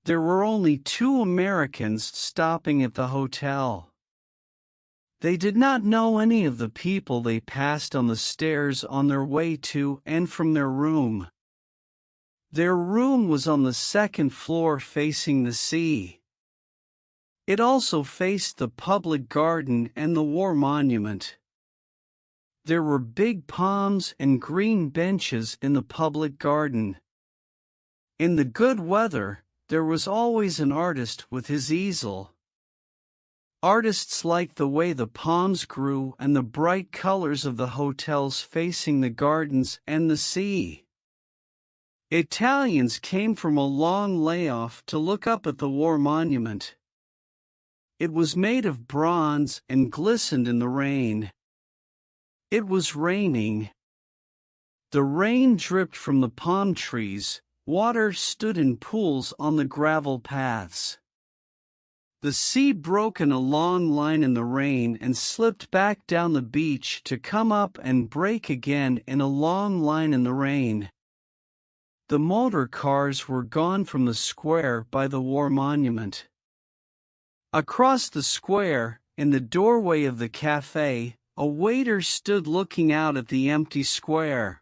There were only 2 Americans stopping at the hotel. They did not know any of the people they passed on the stairs on their way to and from their room. Their room was on the 2nd floor facing the sea. It also faced the public garden and the war monument. There were big palms and green benches in the public garden. In the good weather, there was always an artist with his easel. Artists liked the way the palms grew and the bright colors of the hotels facing the gardens and the sea. Italians came from a long layoff to look up at the war monument. It was made of bronze and glistened in the rain. It was raining. The rain dripped from the palm trees. Water stood in pools on the gravel paths. The sea broke in a long line in the rain and slipped back down the beach to come up and break again in a long line in the rain. The motor cars were gone from the square by the war monument. Across the square, in the doorway of the cafe, a waiter stood looking out at the empty square.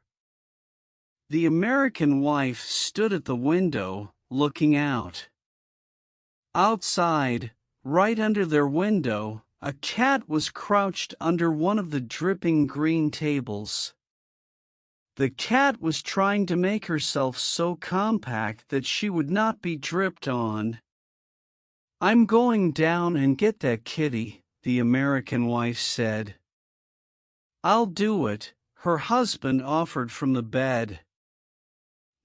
The American wife stood at the window, looking out. Outside, right under their window, a cat was crouched under one of the dripping green tables. The cat was trying to make herself so compact that she would not be dripped on. "I'm going down and get that kitty," the American wife said. "I'll do it," her husband offered from the bed.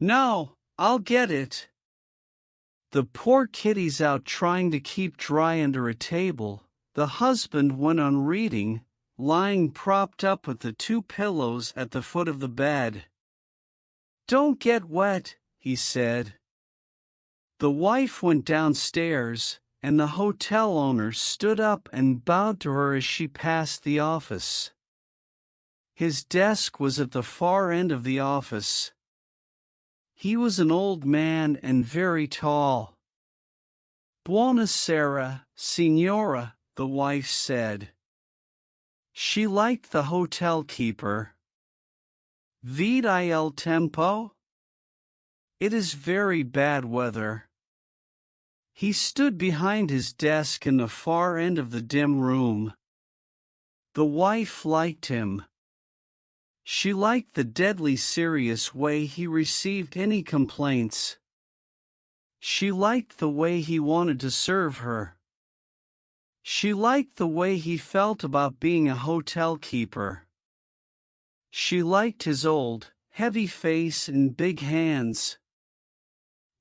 "No, I'll get it." The poor kitty's out trying to keep dry under a table, the husband went on reading, lying propped up with the 2 pillows at the foot of the bed. "Don't get wet," he said. The wife went downstairs, and the hotel owner stood up and bowed to her as she passed the office. His desk was at the far end of the office. He was an old man and very tall. "Buonasera, signora," the wife said. She liked the hotel keeper. "Vedi il tempo?" "It is very bad weather." He stood behind his desk in the far end of the dim room. The wife liked him. She liked the deadly serious way he received any complaints. She liked the way he wanted to serve her. She liked the way he felt about being a hotel keeper. She liked his old, heavy face and big hands.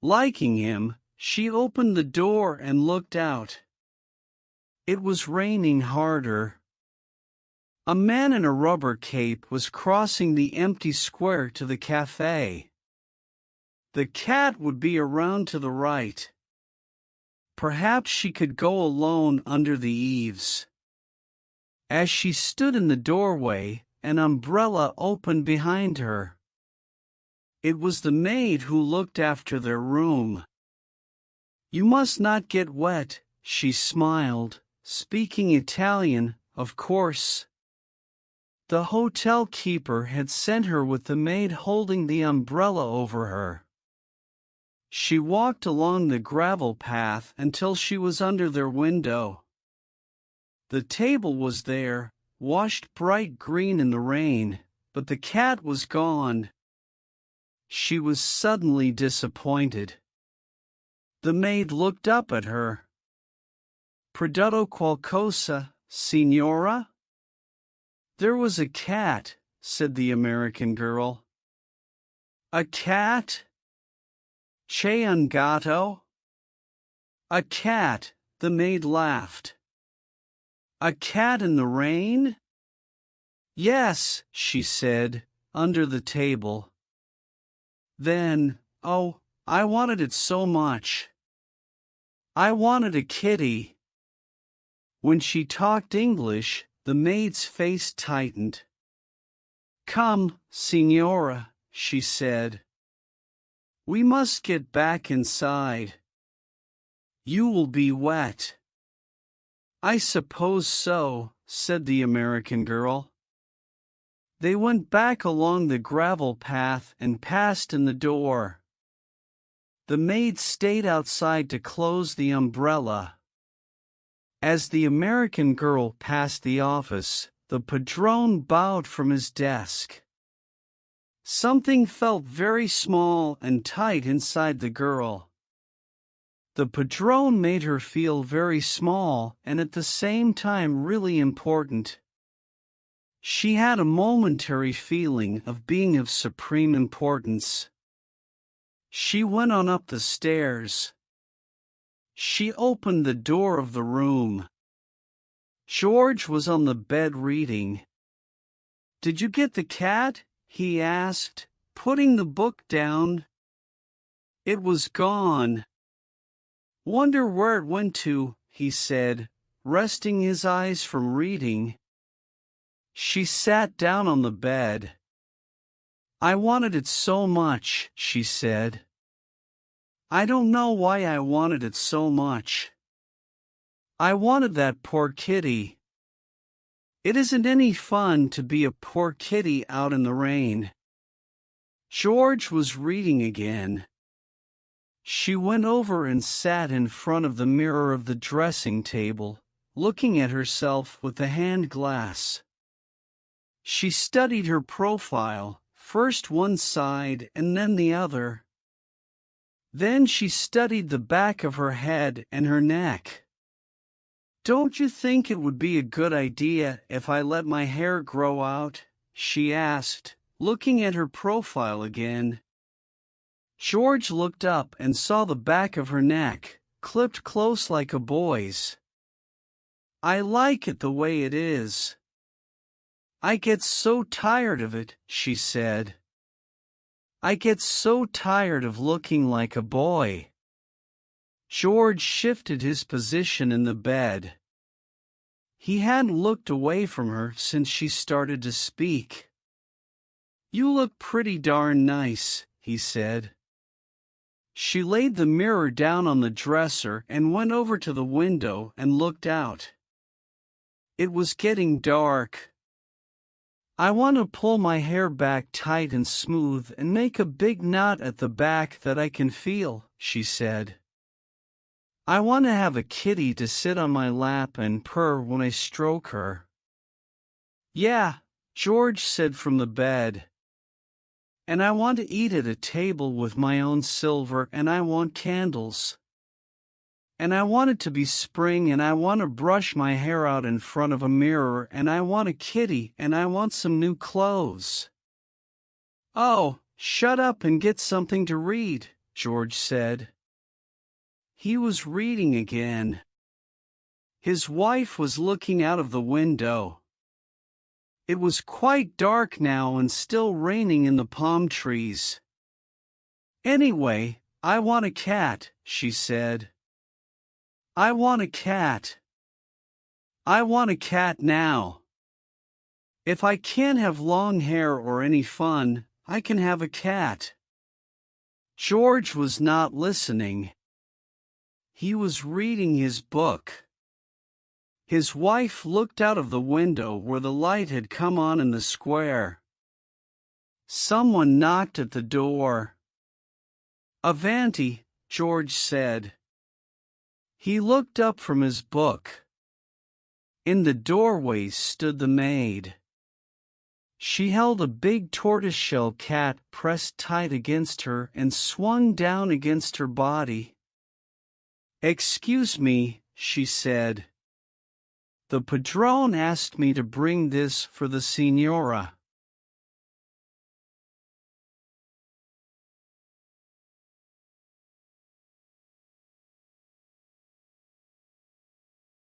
Liking him, she opened the door and looked out. It was raining harder. A man in a rubber cape was crossing the empty square to the cafe. The cat would be around to the right. Perhaps she could go alone under the eaves. As she stood in the doorway, an umbrella opened behind her. It was the maid who looked after their room. "You must not get wet," she smiled, speaking Italian, of course. The hotel keeper had sent her with the maid holding the umbrella over her. She walked along the gravel path until she was under their window. The table was there, washed bright green in the rain, but the cat was gone. She was suddenly disappointed. The maid looked up at her. "Prodotto qualcosa, signora?" "There was a cat," said the American girl. "A cat? C'è un gatto?" "A cat," the maid laughed. "A cat in the rain?" "Yes," she said, under the table. Then, "Oh, I wanted it so much. I wanted a kitty." When she talked English, the maid's face tightened. "Come, signora," she said. "We must get back inside." You will be wet. I suppose so, said the American girl. They went back along the gravel path and passed in the door. The maid stayed outside to close the umbrella. As the American girl passed the office, the padrone bowed from his desk. Something felt very small and tight inside the girl. The padrone made her feel very small and at the same time really important. She had a momentary feeling of being of supreme importance. She went on up the stairs. She opened the door of the room. George was on the bed reading. "Did you get the cat?" he asked, putting the book down. It was gone. "Wonder where it went to," he said, resting his eyes from reading. She sat down on the bed. "I wanted it so much," she said. "I don't know why I wanted it so much. I wanted that poor kitty. It isn't any fun to be a poor kitty out in the rain." George was reading again. She went over and sat in front of the mirror of the dressing table, looking at herself with the hand glass. She studied her profile, first one side and then the other. Then she studied the back of her head and her neck. "Don't you think it would be a good idea if I let my hair grow out?" she asked, looking at her profile again. George looked up and saw the back of her neck, clipped close like a boy's. "I like it the way it is. I get so tired of it," she said. "I get so tired of looking like a boy." George shifted his position in the bed. He hadn't looked away from her since she started to speak. "You look pretty darn nice," he said. She laid the mirror down on the dresser and went over to the window and looked out. It was getting dark. "I want to pull my hair back tight and smooth and make a big knot at the back that I can feel," she said. "I want to have a kitty to sit on my lap and purr when I stroke her." "Yeah," George said from the bed. "And I want to eat at a table with my own silver, and I want candles. And I want it to be spring, and I want to brush my hair out in front of a mirror, and I want a kitty, and I want some new clothes." "Oh, shut up and get something to read," George said. He was reading again. His wife was looking out of the window. It was quite dark now and still raining in the palm trees. "Anyway, I want a cat," she said. "I want a cat. I want a cat now. If I can't have long hair or any fun, I can have a cat." George was not listening. He was reading his book. His wife looked out of the window where the light had come on in the square. Someone knocked at the door. "Avanti," George said. He looked up from his book. In the doorway stood the maid. She held a big tortoiseshell cat pressed tight against her and swung down against her body. "Excuse me," she said. "The padrone asked me to bring this for the signora."